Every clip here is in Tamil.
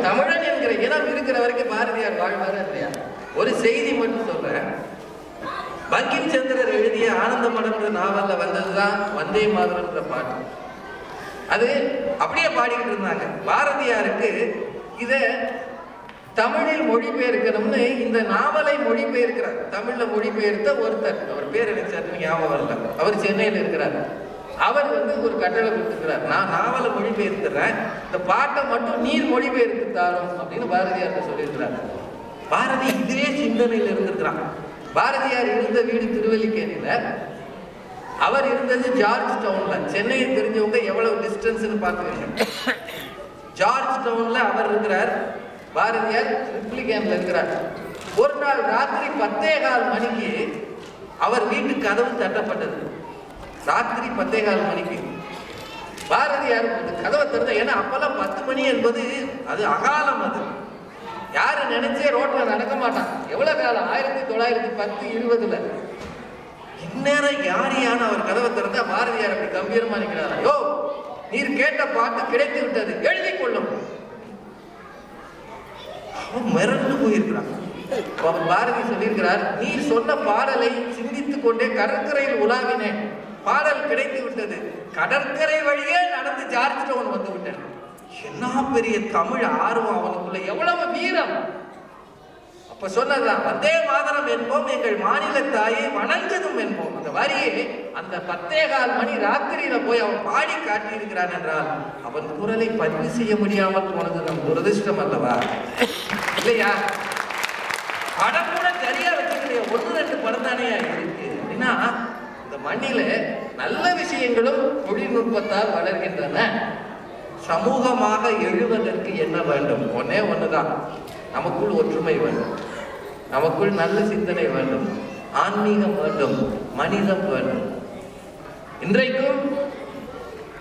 தமிழன் என்கிற இனம் இருக்கிற வரைக்கும் பாரதியார் வாழ்வாரு இல்லையா? ஒரு செய்தி மட்டும் சொல்றேன். பங்கிம் சந்திரர் எழுதிய ஆனந்த மடம்ன்ற நாவல்ல வந்ததுதான் வந்தே மாதரம்ன்ற பாட்டு. அது அப்படியே பாடிக்கிட்டு இருந்தாங்க. பாரதியாருக்கு இத தமிழில் மொழிபெயர்க்கணும்னு இந்த நாவலை மொழிபெயர்க்கிறார். தமிழ்ல மொழிபெயர்த்த ஒருத்தர், அவர் பேர் எனக்கு சற்று ஞாபகம் வரல, அவர் சென்னையில் இருக்கிறார். அவர் ஒரு கட்டளை கொடுத்துருக்கிறார், நான் நாவலை மொழிபெயர்த்துறேன், இந்த பாட்டை மட்டும் நீர் மொழிபெயர்த்து தாரும் அப்படின்னு பாரதியார் சொல்லியிருக்கிறார். பாரதி இதே சிந்தனையில் இருந்திருக்கிறான். பாரதியார் இருந்த வீடு திருவல்லிக்கேணியில, அவர் இருந்தது ஜார்ஜ் டவுன்ல. சென்னையை தெரிஞ்சவங்க எவ்வளவு டிஸ்டன்ஸ்னு பார்த்துக்கங்க. ஜார்ஜ் டவுன்ல அவர் இருக்கிறார், பாரதியார் ட்ரிப்ளிகேன்ல இருக்கிறார். ஒரு நாள் ராத்திரி 10:15 மணிக்கு அவர் வீட்டு கதவு தட்டப்பட்டது. ராத்திரி 10:15 மணிக்கு பாரதியார் கதவை திறந்த. ஏன்னா அப்பெல்லாம் 10 மணி என்பது அது அகாலம். அது யாரு நினைச்சே ரோட்ல நடக்க மாட்டான். எவ்வளவு காலம்? 1910, 20ல. இந்நேரம் யாரியான அவர் கதவை திறந்தா பாரதியார் அப்படி கம்பீரமா நிற்கிறார். யோ, நீர் கேட்ட பாட்டு கிடைத்து விட்டது, எழுதி கொள்ளும். மிரண்டு போயிருக்கிறார். பாரதி சொல்லியிருக்கிறார், நீர் சொன்ன பாடலை சிந்தித்துக் கொண்டே கடற்கரையில் உலாவினேன், பாடல் கிடைத்து விட்டது, கடற்கரை வழியே நடந்து ஜார்ஜ் டவுன் வந்து விட்டேன். என்ன பெரிய தமிழ் ஆர்வம் அவனுக்குள்ள, எவ்வளவு வீரம்! அப்ப சொன்னதுதான் வந்தே மாதரம் என்போம், எங்கள் மாநில தாயை வணங்குதும் என்போம். அந்த வரியை அந்த 10:15 மணி ராத்திரியில போய் அவன் பாடி காட்டி இருக்கிறான் என்றால் அவன் குரலை பதிவு செய்ய முடியாமல் போனது நம் துரதிருஷ்டம் அல்லவா? இல்லையா? படம் கூட சரியா வச்சுக்கலையா, 1-2 படம் தானே இருக்கு. அப்படின்னா இந்த மண்ணில நல்ல விஷயங்களும் தொழில்நுட்பத்தால் வளர்கின்றன. சமூகமாக எழுவதற்கு என்ன வேண்டும்? ஒன்னே ஒண்ணுதான், நமக்குள் ஒற்றுமை வேண்டும், நமக்குள் நல்ல சிந்தனை வேண்டும், ஆன்மீகம் வேண்டும், மனிதம் வேண்டும். இன்றைக்கும்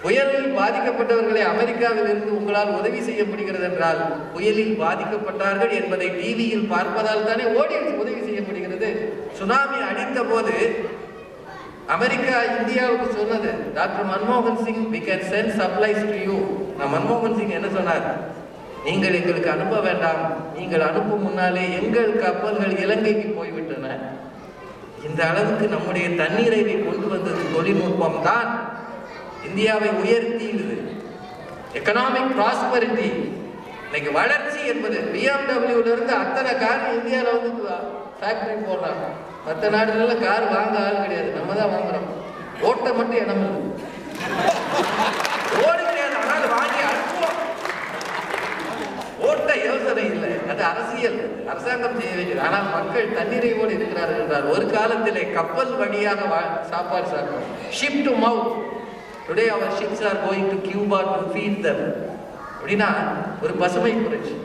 புயலில் பாதிக்கப்பட்டவர்களை அமெரிக்காவில் இருந்து உங்களால் உதவி செய்ய முடிகிறது என்றால் புயலில் பாதிக்கப்பட்டார்கள் என்பதை டிவியில் பார்ப்பதால் தானே ஓடி உதவி செய்ய முடிகிறது. சுனாமி அடித்த போது அமெரிக்கா இந்தியாவுக்கு சொன்னது, டாக்டர் மன்மோகன் Singh, we can send supplies to you. நான் மன்மோகன் சிங் என்ன சொன்னார்? நீங்கள் எங்களுக்கு அனுப்ப வேண்டாம், நீங்கள் அனுப்பும் முன்னாலே எங்கள் கப்பல்கள் இலங்கைக்கு போய்விட்டன. இந்த அளவுக்கு நம்முடைய தண்ணீரை கொண்டு வந்தது தொழில்நுட்பம் தான். இந்தியாவை உயர்த்தியது எக்கனாமிக் ப்ராஸ்பரிட்டி. இன்னைக்கு வளர்ச்சி என்பது BMW இருந்து அத்தனை கார் இந்தியாவில் ஃபேக்டரி போடுறாங்க. மற்ற நாடுகள்ல கார் வாங்க ஆள் கிடையாது, நம்ம தான் வாங்குறோம். ஓட்ட மட்டும் இடம் இல்லை, ஓடு கிடையாது, ஆனால் வாங்கி அனுப்புவோம். ஓட்ட யோசனை இல்லை, அது அரசியல், அரசாங்கம் செய்ய வைக்கிறது. ஆனால் மக்கள் தண்ணீரையோடு இருக்கிறார்கள் என்றால் ஒரு காலத்திலே கப்பல் வழியாக சாப்பாடு சாப்பிடும். Ship to mouth. Today our ships are going to Cuba to feed them. அப்படின்னா ஒரு பசுமை புரட்சி,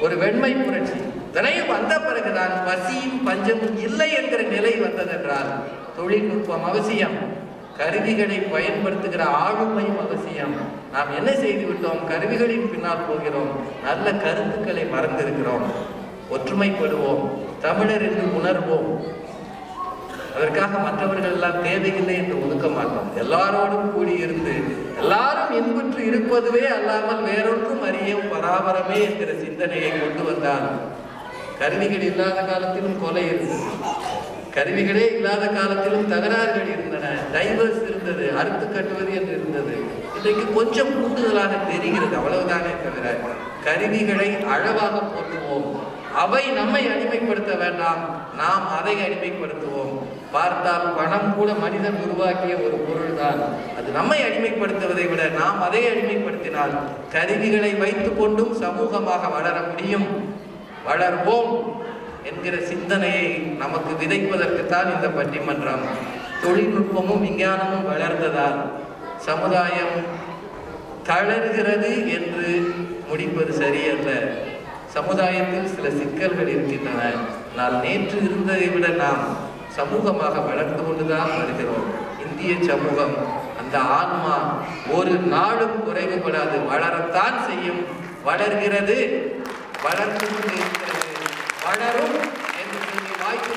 ஒரு வெண்மை புரட்சி இதனையும் வந்த பிறகுதான் பசியும் பஞ்சமும் இல்லை என்கிற நிலை வந்ததென்றால் தொழில்நுட்பம் அவசியம், கருவிகளை பயன்படுத்துகிற ஆளுமையும் அவசியம். நாம் என்ன செய்து விட்டோம்? கருவிகளின் பின்னால் போகிறோம், நல்ல கருத்துக்களை மறந்திருக்கிறோம். ஒற்றுமைப்படுவோம், தமிழர் என்று உணர்வோம். அதற்காக மற்றவர்கள் எல்லாம் தேவையில்லை என்று ஒதுக்க மாட்டோம். எல்லாரோடும் கூடியிருந்து எல்லாரும் இன்புற்று இருப்பதுவே அல்லாமல் வேறொன்றும் அறியும் பராபரமே என்கிற சிந்தனையை கொண்டு வந்தால், கருவிகள் இல்லாத காலத்திலும் கொலை இருந்தது, கருவிகளே இல்லாத காலத்திலும் தகராறுகள் இருந்தன, டைவர்ஸ் இருந்தது, அறுத்து கட்டுவது என்று இருந்தது. இன்றைக்கு கொஞ்சம் கூடுதலாக தெரிகிறது, அவ்வளவுதானே தவிர கருவிகளை அளவாக போற்றுவோம். அவை நம்மை அடிமைப்படுத்த வேண்டாம், நாம் அதை அடிமைப்படுத்துவோம். பார்த்தால் பணம் கூட மனிதன் உருவாக்கிய ஒரு பொருள் தான். அது நம்மை அடிமைப்படுத்துவதை விட நாம் அதை அடிமைப்படுத்தினால் கருவிகளை வைத்துக் கொண்டும் சமூகமாக வளர முடியும். வளர்வோம் என்கிற சிந்தனையை நமக்கு விதைப்பதற்குத்தான் இந்த பட்டிமன்றம். தொழில்நுட்பமும் விஞ்ஞானமும் வளர்ந்ததால் சமுதாயம் தளர்கிறது என்று முடிப்பது சரியல்ல. சமுதாயத்தில் சில சிக்கல்கள் இருக்கின்றன. நான் நேற்று இருந்ததை விட நாம் சமூகமாக வளர்ந்து கொண்டுதான் வருகிறோம். இந்திய சமூகம், அந்த ஆன்மா ஒரு நாளும் குறைவுபடாது, வளரத்தான் செய்யும். வளர்கிறது, வளர்ந்து கொண்டு இருக்கிறது, வளரும் என்று சொல்லி வாய்ப்பு